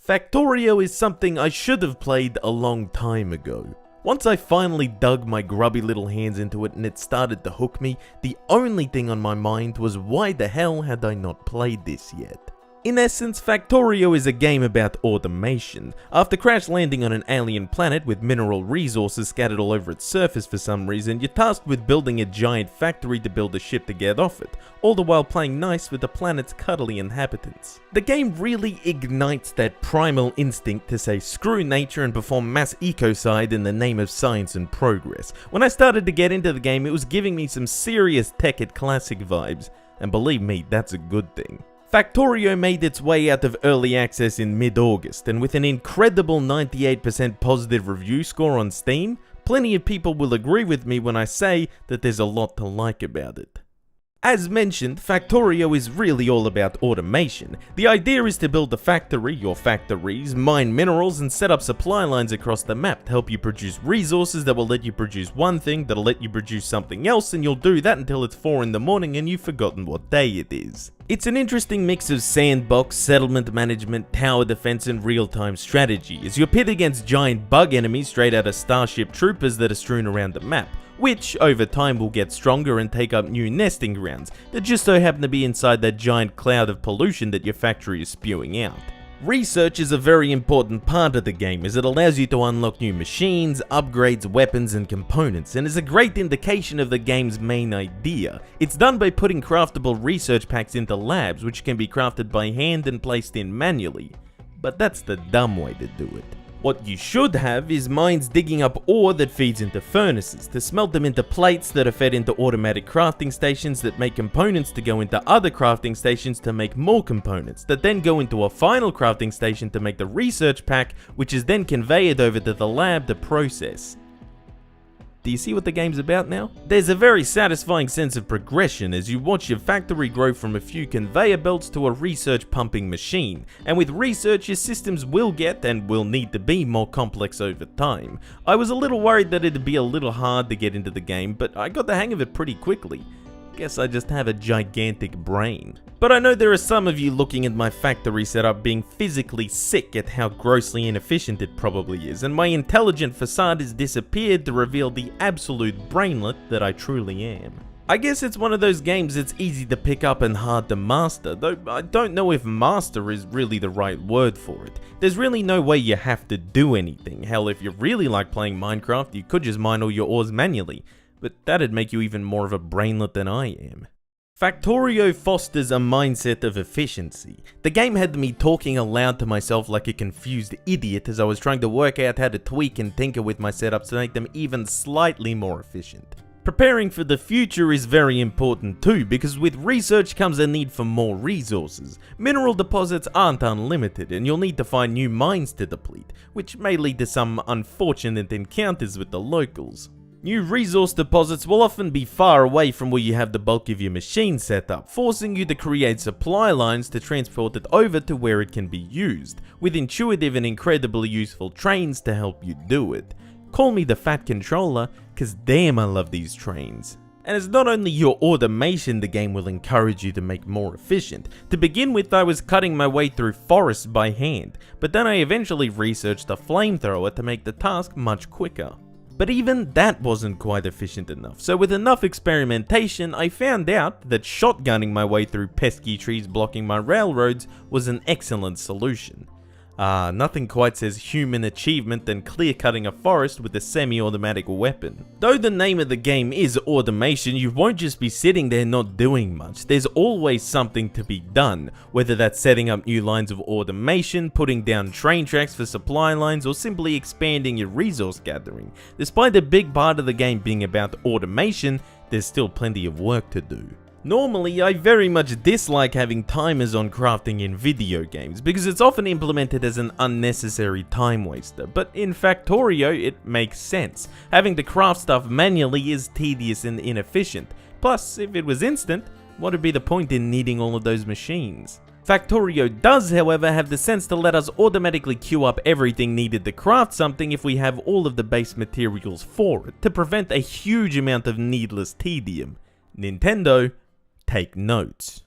Factorio is something I should have played a long time ago. Once I finally dug my grubby little hands into it and it started to hook me, the only thing on my mind was why the hell had I not played this yet? In essence, Factorio is a game about automation. After crash landing on an alien planet with mineral resources scattered all over its surface for some reason, you're tasked with building a giant factory to build a ship to get off it, all the while playing nice with the planet's cuddly inhabitants. The game really ignites that primal instinct to say screw nature and perform mass ecocide in the name of science and progress. When I started to get into the game, it was giving me some serious Tekkit Classic vibes, and believe me, that's a good thing. Factorio made its way out of early access in mid-August, and with an incredible 98% positive review score on Steam, plenty of people will agree with me when I say that there's a lot to like about it. As mentioned, Factorio is really all about automation. The idea is to build a factory or factories, mine minerals, and set up supply lines across the map to help you produce resources that will let you produce one thing that'll let you produce something else, and you'll do that until it's 4 in the morning and you've forgotten what day it is. It's an interesting mix of sandbox, settlement management, tower defense, and real-time strategy, as you're pit against giant bug enemies straight out of Starship Troopers that are strewn around the map, which over time will get stronger and take up new nesting grounds that just so happen to be inside that giant cloud of pollution that your factory is spewing out. Research is a very important part of the game as it allows you to unlock new machines, upgrades, weapons, and components, and is a great indication of the game's main idea. It's done by putting craftable research packs into labs which can be crafted by hand and placed in manually, but that's the dumb way to do it. What you should have is mines digging up ore that feeds into furnaces, to smelt them into plates that are fed into automatic crafting stations that make components to go into other crafting stations to make more components, that then go into a final crafting station to make the research pack, which is then conveyed over to the lab to process. Do you see what the game's about now? There's a very satisfying sense of progression as you watch your factory grow from a few conveyor belts to a research pumping machine, and with research your systems will get and will need to be more complex over time. I was a little worried that it'd be a little hard to get into the game, but I got the hang of it pretty quickly. Guess I just have a gigantic brain. But I know there are some of you looking at my factory setup being physically sick at how grossly inefficient it probably is, and my intelligent facade has disappeared to reveal the absolute brainlet that I truly am. I guess it's one of those games that's easy to pick up and hard to master, though I don't know if master is really the right word for it. There's really no way you have to do anything. Hell, if you really like playing Minecraft, you could just mine all your ores manually, but that'd make you even more of a brainlet than I am. Factorio fosters a mindset of efficiency. The game had me talking aloud to myself like a confused idiot as I was trying to work out how to tweak and tinker with my setups to make them even slightly more efficient. Preparing for the future is very important too, because with research comes a need for more resources. Mineral deposits aren't unlimited, and you'll need to find new mines to deplete, which may lead to some unfortunate encounters with the locals. New resource deposits will often be far away from where you have the bulk of your machine set up, forcing you to create supply lines to transport it over to where it can be used, with intuitive and incredibly useful trains to help you do it. Call me the fat controller, cause damn I love these trains. And it's not only your automation the game will encourage you to make more efficient. To begin with, I was cutting my way through forests by hand, but then I eventually researched a flamethrower to make the task much quicker. But even that wasn't quite efficient enough, so with enough experimentation, I found out that shotgunning my way through pesky trees blocking my railroads was an excellent solution. Nothing quite says human achievement than clear-cutting a forest with a semi-automatic weapon. Though the name of the game is automation, you won't just be sitting there not doing much. There's always something to be done, whether that's setting up new lines of automation, putting down train tracks for supply lines, or simply expanding your resource gathering. Despite a big part of the game being about automation, there's still plenty of work to do. Normally, I very much dislike having timers on crafting in video games because it's often implemented as an unnecessary time waster, but in Factorio it makes sense. Having to craft stuff manually is tedious and inefficient. Plus, if it was instant, what would be the point in needing all of those machines? Factorio does, however, have the sense to let us automatically queue up everything needed to craft something if we have all of the base materials for it, to prevent a huge amount of needless tedium. Nintendo, take notes.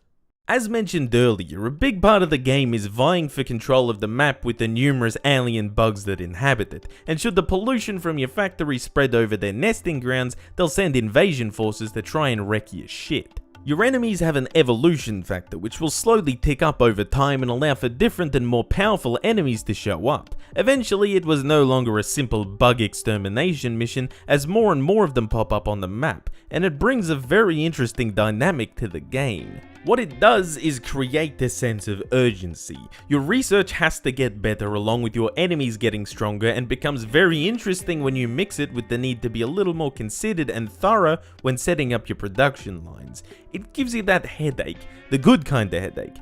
As mentioned earlier, a big part of the game is vying for control of the map with the numerous alien bugs that inhabit it, and should the pollution from your factory spread over their nesting grounds, they'll send invasion forces to try and wreck your shit. Your enemies have an evolution factor which will slowly tick up over time and allow for different and more powerful enemies to show up. Eventually it was no longer a simple bug extermination mission as more and more of them pop up on the map, and it brings a very interesting dynamic to the game. What it does is create a sense of urgency. Your research has to get better along with your enemies getting stronger, and becomes very interesting when you mix it with the need to be a little more considered and thorough when setting up your production lines. It gives you that headache, the good kind of headache.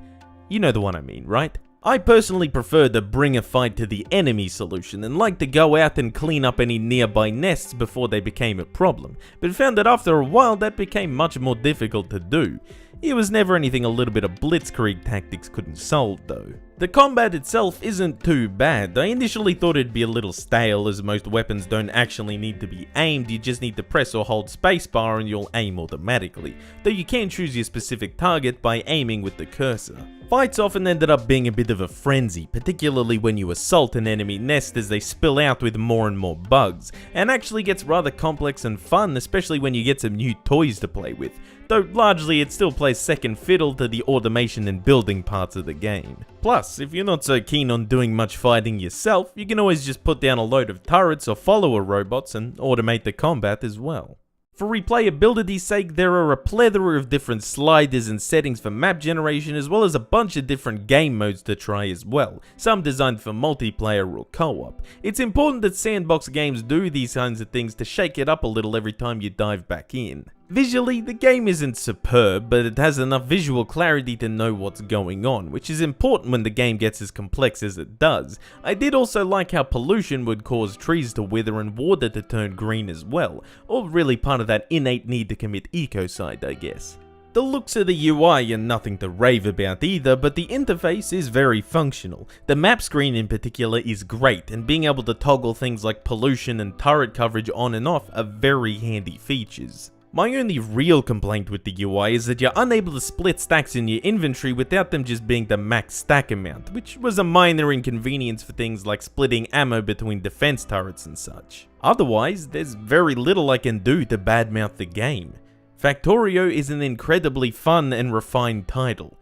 You know the one I mean, right? I personally prefer the bring a fight to the enemy solution and like to go out and clean up any nearby nests before they became a problem, but found that after a while that became much more difficult to do. It was never anything a little bit of blitzkrieg tactics couldn't solve though. The combat itself isn't too bad. I initially thought it'd be a little stale as most weapons don't actually need to be aimed, you just need to press or hold spacebar and you'll aim automatically, though you can choose your specific target by aiming with the cursor. Fights often ended up being a bit of a frenzy, particularly when you assault an enemy nest as they spill out with more and more bugs, and actually gets rather complex and fun, especially when you get some new toys to play with, though largely it still plays second fiddle to the automation and building parts of the game. Plus, if you're not so keen on doing much fighting yourself, you can always just put down a load of turrets or follower robots and automate the combat as well. For replayability's sake, there are a plethora of different sliders and settings for map generation, as well as a bunch of different game modes to try as well, some designed for multiplayer or co-op. It's important that sandbox games do these kinds of things to shake it up a little every time you dive back in. Visually, the game isn't superb, but it has enough visual clarity to know what's going on, which is important when the game gets as complex as it does. I did also like how pollution would cause trees to wither and water to turn green as well, or really part of that innate need to commit ecocide, I guess. The looks of the UI are nothing to rave about either, but the interface is very functional. The map screen in particular is great, and being able to toggle things like pollution and turret coverage on and off are very handy features. My only real complaint with the UI is that you're unable to split stacks in your inventory without them just being the max stack amount, which was a minor inconvenience for things like splitting ammo between defense turrets and such. Otherwise, there's very little I can do to badmouth the game. Factorio is an incredibly fun and refined title,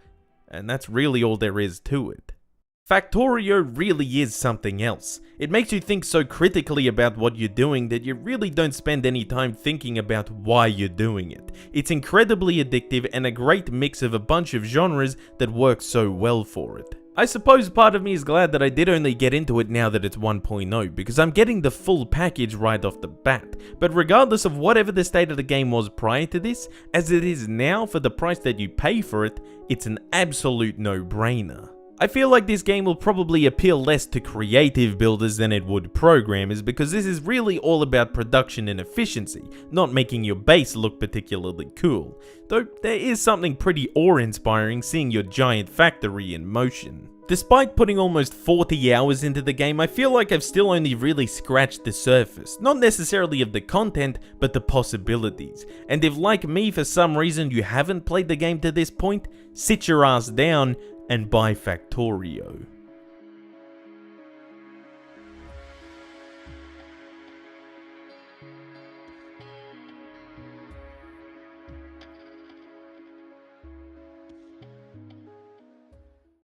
and that's really all there is to it. Factorio really is something else. It makes you think so critically about what you're doing that you really don't spend any time thinking about why you're doing it. It's incredibly addictive and a great mix of a bunch of genres that work so well for it. I suppose part of me is glad that I did only get into it now that it's 1.0, because I'm getting the full package right off the bat. But regardless of whatever the state of the game was prior to this, as it is now for the price that you pay for it, it's an absolute no-brainer. I feel like this game will probably appeal less to creative builders than it would programmers, because this is really all about production and efficiency, not making your base look particularly cool. Though there is something pretty awe-inspiring seeing your giant factory in motion. Despite putting almost 40 hours into the game, I feel like I've still only really scratched the surface, not necessarily of the content, but the possibilities. And if like me for some reason you haven't played the game to this point, sit your ass down and buy Factorio.